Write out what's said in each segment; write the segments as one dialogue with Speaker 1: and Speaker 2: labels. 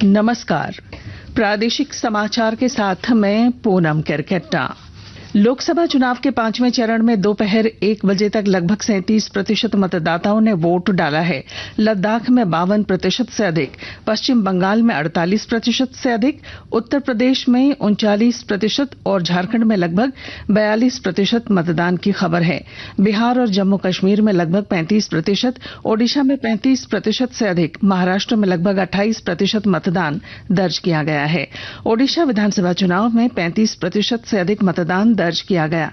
Speaker 1: नमस्कार। प्रादेशिक समाचार के साथ मैं पूनम केरकेट्टा। लोकसभा चुनाव के 5वें चरण में दोपहर 1 बजे तक लगभग 37% मतदाताओं ने वोट डाला है। लद्दाख में 52% से अधिक, पश्चिम बंगाल में 48% से अधिक, उत्तर प्रदेश में 39% और झारखंड में लगभग 42% मतदान की खबर है। बिहार और जम्मू कश्मीर में लगभग 35%, ओडिशा में 35% से अधिक, महाराष्ट्र में लगभग 28% मतदान दर्ज किया गया है। ओडिशा विधानसभा चुनाव में 35% से अधिक मतदान दर्ज किया गया।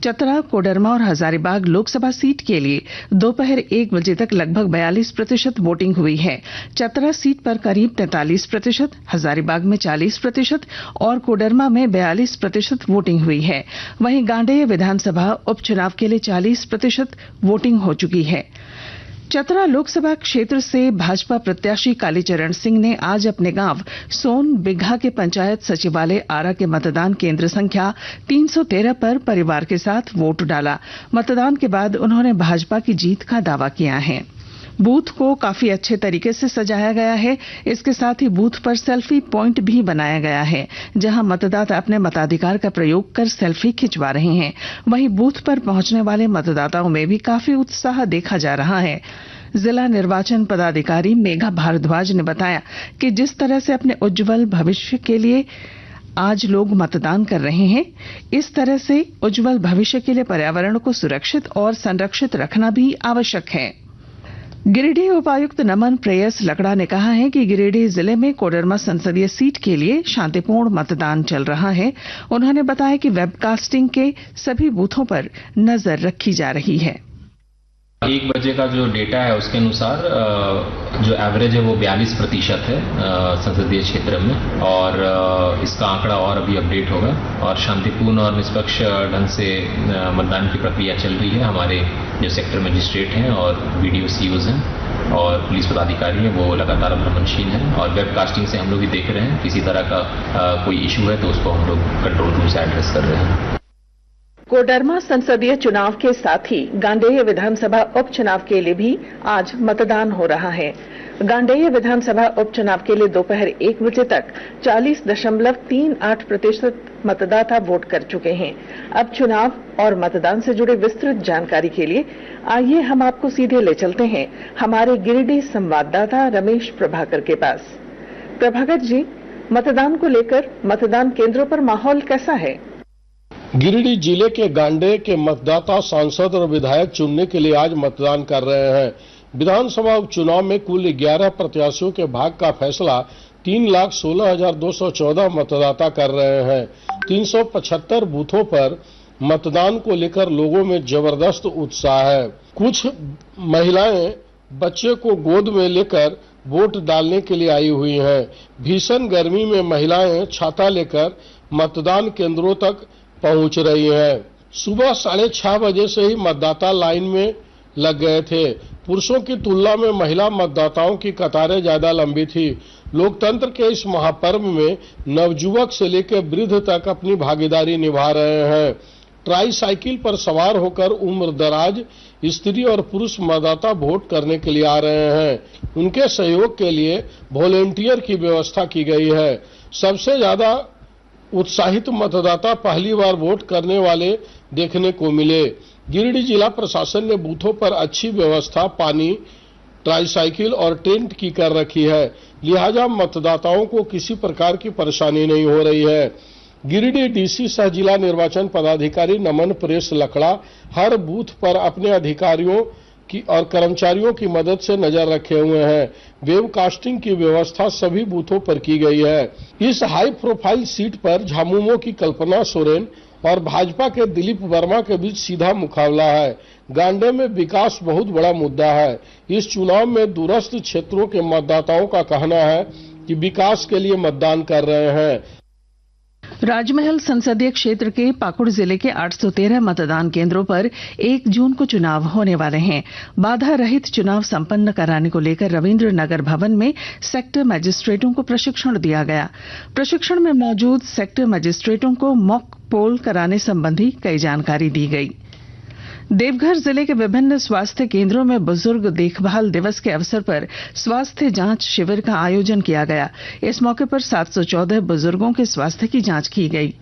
Speaker 1: चतरा, कोडरमा और हजारीबाग लोकसभा सीट के लिए दोपहर 1 बजे तक लगभग 42% वोटिंग हुई है। चतरा सीट पर करीब 43%, हजारीबाग में 40% और कोडरमा में 42% वोटिंग हुई है। वहीं गांडेय विधानसभा उपचुनाव के लिए 40% वोटिंग हो चुकी है। चतरा लोकसभा क्षेत्र से भाजपा प्रत्याशी कालीचरण सिंह ने आज अपने गांव सोन बिघा के पंचायत सचिवालय आरा के मतदान केंद्र संख्या 313 पर परिवार के साथ वोट डाला। मतदान के बाद उन्होंने भाजपा की जीत का दावा किया है। बूथ को काफी अच्छे तरीके से सजाया गया है। इसके साथ ही बूथ पर सेल्फी पॉइंट भी बनाया गया है, जहां मतदाता अपने मताधिकार का प्रयोग कर सेल्फी खिंचवा रहे हैं। वहीं बूथ पर पहुंचने वाले मतदाताओं में भी काफी उत्साह देखा जा रहा है। जिला निर्वाचन पदाधिकारी मेघा भारद्वाज ने बताया कि जिस तरह से अपने उज्जवल भविष्य के लिए आज लोग मतदान कर रहे हैं, इस तरह से उज्जवल भविष्य के लिए पर्यावरण को सुरक्षित और संरक्षित रखना भी आवश्यक है। गिरिडीह उपायुक्त नमन प्रेयस लकड़ा ने कहा है कि गिरिडीह जिले में कोडरमा संसदीय सीट के लिए शांतिपूर्ण मतदान चल रहा है। उन्होंने बताया कि वेबकास्टिंग के सभी बूथों पर नजर रखी जा रही है।
Speaker 2: 1 बजे का जो डेटा है उसके अनुसार जो एवरेज है वो 42% है संसदीय क्षेत्र में, और इसका आंकड़ा और अभी अपडेट होगा। और शांतिपूर्ण और निष्पक्ष ढंग से मतदान की प्रक्रिया चल रही है। हमारे जो सेक्टर मजिस्ट्रेट हैं और वीडियो सीओज हैं और पुलिस पदाधिकारी हैं वो लगातार भ्रमणशील हैं, और वेबकास्टिंग से हम लोग भी देख रहे हैं किसी तरह का कोई इशू है तो उसको हम लोग कंट्रोल रूम से एड्रेस कर रहे हैं।
Speaker 1: कोडरमा संसदीय चुनाव के साथ ही गांडेय विधानसभा उपचुनाव के लिए भी आज मतदान हो रहा है। गांडेय विधानसभा उपचुनाव के लिए दोपहर 1 बजे तक 40.38% मतदाता वोट कर चुके हैं। अब चुनाव और मतदान से जुड़े विस्तृत जानकारी के लिए आइए हम आपको सीधे ले चलते हैं हमारे गिरिडीह संवाददाता रमेश प्रभाकर के पास। प्रभाकर जी, मतदान को लेकर मतदान केंद्रों पर माहौल कैसा है?
Speaker 3: गिरिडीह जिले के गांडेय के मतदाता सांसद और विधायक चुनने के लिए आज मतदान कर रहे हैं। विधानसभा उपचुनाव में कुल 11 प्रत्याशियों के भाग्य का फैसला 3,16,214 मतदाता कर रहे हैं। 375 बूथों पर मतदान को लेकर लोगों में जबरदस्त उत्साह है। कुछ महिलाएं बच्चे को गोद में लेकर वोट डालने के लिए आई हुई हैं। भीषण गर्मी में महिलाएं छाता लेकर मतदान केंद्रों तक पहुंच रही हैं। सुबह 6:30 बजे से ही मतदाता लाइन में लग गए थे। पुरुषों की तुलना में महिला मतदाताओं की कतारें ज्यादा लंबी थी। लोकतंत्र के इस महापर्व में नवयुवक से लेकर वृद्ध तक अपनी भागीदारी निभा रहे हैं। ट्राईसाइकिल पर सवार होकर उम्रदराज स्त्री और पुरुष मतदाता वोट करने के लिए आ रहे हैं। उनके सहयोग के लिए वॉलेंटियर की व्यवस्था की गई है। सबसे ज्यादा उत्साहित मतदाता पहली बार वोट करने वाले देखने को मिले। गिरिडीह जिला प्रशासन ने बूथों पर अच्छी व्यवस्था पानी, ट्राईसाइकिल और टेंट की कर रखी है, लिहाजा मतदाताओं को किसी प्रकार की परेशानी नहीं हो रही है। गिरिडीह डीसी सह जिला निर्वाचन पदाधिकारी नमन प्रेयस लकड़ा हर बूथ पर अपने अधिकारियों की और कर्मचारियों की मदद से नजर रखे हुए हैं। वेबकास्टिंग की व्यवस्था सभी बूथों पर की गई है। इस हाई प्रोफाइल सीट पर झामुमो की कल्पना सोरेन और भाजपा के दिलीप वर्मा के बीच सीधा मुकाबला है। गांडे में विकास बहुत बड़ा मुद्दा है। इस चुनाव में दूरस्थ क्षेत्रों के मतदाताओं का कहना है कि विकास के लिए मतदान कर रहे हैं।
Speaker 1: राजमहल संसदीय क्षेत्र के पाकुड़ जिले के 813 मतदान केंद्रों पर 1 जून को चुनाव होने वाले हैं। बाधा रहित चुनाव संपन्न कराने को लेकर रविंद्र नगर भवन में सेक्टर मजिस्ट्रेटों को प्रशिक्षण दिया गया। प्रशिक्षण में मौजूद सेक्टर मजिस्ट्रेटों को मॉक पोल कराने संबंधी कई जानकारी दी गई। देवघर जिले के विभिन्न स्वास्थ्य केंद्रों में बुजुर्ग देखभाल दिवस के अवसर पर स्वास्थ्य जांच शिविर का आयोजन किया गया। इस मौके पर 714 बुजुर्गों के स्वास्थ्य की जांच की गई।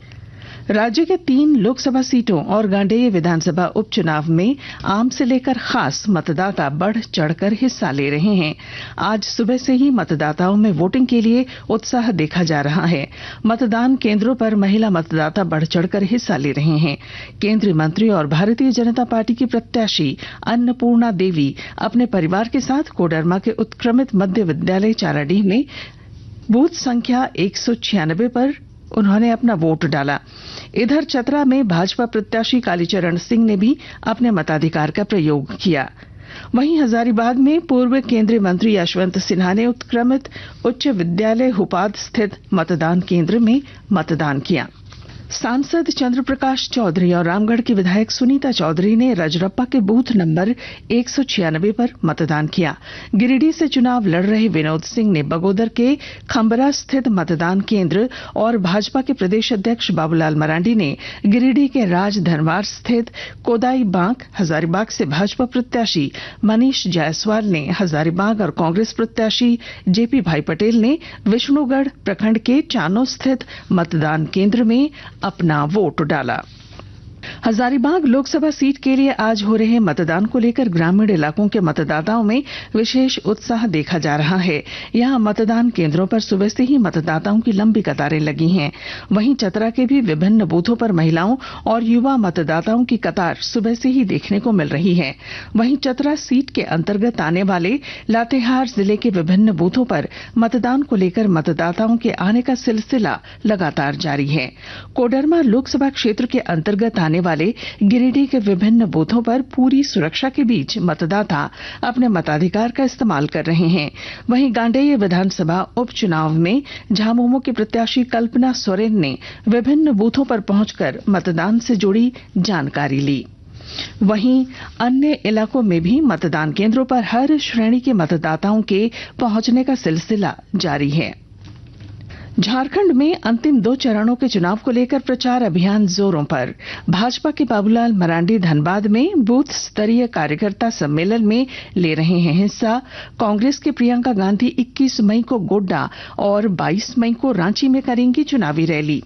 Speaker 1: राज्य के 3 लोकसभा सीटों और गांडेय विधानसभा उपचुनाव में आम से लेकर खास मतदाता बढ़ चढ़कर हिस्सा ले रहे हैं। आज सुबह से ही मतदाताओं में वोटिंग के लिए उत्साह देखा जा रहा है। मतदान केंद्रों पर महिला मतदाता बढ़ चढ़कर हिस्सा ले रहे हैं। केंद्रीय मंत्री और भारतीय जनता पार्टी की प्रत्याशी अन्नपूर्णा देवी अपने परिवार के साथ कोडरमा के उत्क्रमित मध्य विद्यालय चाराडीह में बूथ संख्या 196 पर उन्होंने अपना वोट डाला। इधर चतरा में भाजपा प्रत्याशी कालीचरण सिंह ने भी अपने मताधिकार का प्रयोग किया। वहीं हजारीबाग में पूर्व केंद्रीय मंत्री यशवंत सिन्हा ने उत्क्रमित उच्च विद्यालय हुपाद स्थित मतदान केंद्र में मतदान किया। सांसद चंद्र प्रकाश चौधरी और रामगढ़ की विधायक सुनीता चौधरी ने रजरप्पा के बूथ नंबर 196 पर मतदान किया। गिरिडीह से चुनाव लड़ रहे विनोद सिंह ने बगोदर के खंबरा स्थित मतदान केंद्र और भाजपा के प्रदेश अध्यक्ष बाबूलाल मरांडी ने गिरिडीह के राज धनवार स्थित कोदाई बांक, हजारीबाग से भाजपा प्रत्याशी मनीष जायसवाल ने हजारीबाग और कांग्रेस प्रत्याशी जेपी भाई पटेल ने विष्णुगढ़ प्रखंड के चानो स्थित मतदान केंद्र में अपना वोट डाला। हजारीबाग लोकसभा सीट के लिए आज हो रहे मतदान को लेकर ग्रामीण इलाकों के मतदाताओं में विशेष उत्साह देखा जा रहा है। यहां मतदान केंद्रों पर सुबह से ही मतदाताओं की लंबी कतारें लगी हैं। वहीं चतरा के भी विभिन्न बूथों पर महिलाओं और युवा मतदाताओं की कतार सुबह से ही देखने को मिल रही है। वहीं चतरा सीट के अंतर्गत आने वाले लातेहार जिले के विभिन्न बूथों पर मतदान को लेकर मतदाताओं के आने का सिलसिला लगातार जारी है। कोडरमा लोकसभा क्षेत्र के अंतर्गत आने वाले गिरिडीह के विभिन्न बूथों पर पूरी सुरक्षा के बीच मतदाता अपने मताधिकार का इस्तेमाल कर रहे हैं। वहीं गांडेय विधानसभा उपचुनाव में झामुमो की प्रत्याशी कल्पना सोरेन ने विभिन्न बूथों पर पहुंचकर मतदान से जुड़ी जानकारी ली। वहीं अन्य इलाकों में भी मतदान केंद्रों पर हर श्रेणी के मतदाताओं के पहुंचने का सिलसिला जारी है। झारखंड में अंतिम 2 चरणों के चुनाव को लेकर प्रचार अभियान जोरों पर। भाजपा के बाबूलाल मरांडी धनबाद में बूथ स्तरीय कार्यकर्ता सम्मेलन में ले रहे हैं हिस्सा। कांग्रेस के प्रियंका गांधी 21 मई को गोड्डा और 22 मई को रांची में करेंगी चुनावी रैली।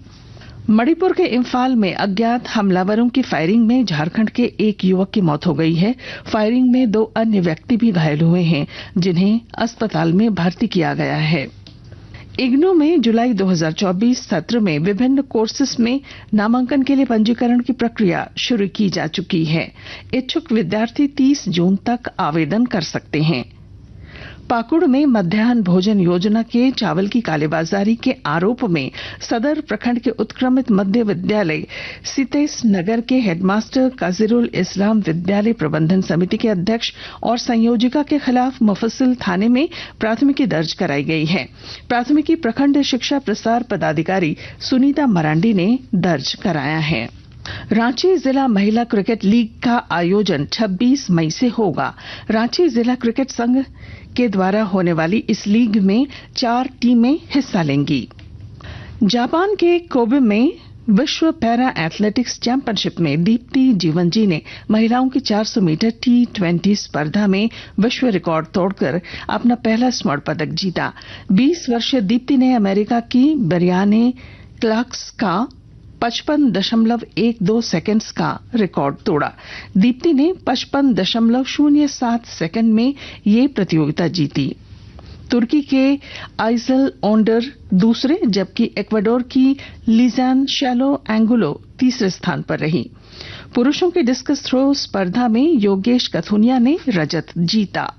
Speaker 1: मणिपुर के इम्फाल में अज्ञात हमलावरों की फायरिंग में झारखंड के एक युवक की मौत हो गई है। फायरिंग में 2 अन्य व्यक्ति भी घायल हुए हैं, जिन्हें अस्पताल में भर्ती किया गया है। इग्नू में जुलाई 2024 सत्र में विभिन्न कोर्सेस में नामांकन के लिए पंजीकरण की प्रक्रिया शुरू की जा चुकी है। इच्छुक विद्यार्थी 30 जून तक आवेदन कर सकते हैं। पाकुड़ में मध्याह्न भोजन योजना के चावल की कालेबाजारी के आरोप में सदर प्रखंड के उत्क्रमित मध्य विद्यालय सितेश नगर के हेडमास्टर काजिरुल इस्लाम विद्यालय प्रबंधन समिति के अध्यक्ष और संयोजिका के खिलाफ मुफस्सिल थाने में प्राथमिकी दर्ज कराई गई है। प्राथमिकी प्रखंड शिक्षा प्रसार पदाधिकारी सुनीता मरांडी ने दर्ज कराया है। रांची जिला महिला क्रिकेट लीग का आयोजन 26 मई से होगा। रांची जिला क्रिकेट संघ के द्वारा होने वाली इस लीग में 4 टीमें हिस्सा लेंगी। जापान के कोबे में विश्व पैरा एथलेटिक्स चैंपियनशिप में दीप्ति जीवनजी ने महिलाओं की 400 मीटर T20 स्पर्धा में विश्व रिकॉर्ड तोड़कर अपना पहला स्वर्ण पदक जीता। 20 वर्षीय दीप्ति ने अमेरिका की ब्रियाने क्लार्क्स का 55.12 सेकंड्स का रिकॉर्ड तोड़ा। दीप्ति ने 55.07 सेकंड में ये प्रतियोगिता जीती। तुर्की के आइजल ओंडर दूसरे, जबकि इक्वाडोर की लिजान शैलो एंगुलो तीसरे स्थान पर रही। पुरुषों की डिस्कस थ्रो स्पर्धा में योगेश कथुनिया ने रजत जीता।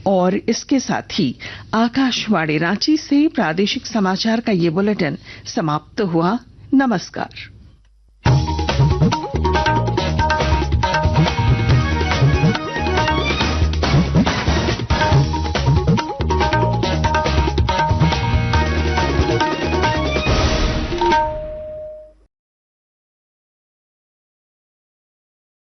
Speaker 1: और इसके साथ ही आकाशवाणी रांची से प्रादेशिक समाचार का ये बुलेटिन समाप्त हुआ। नमस्कार।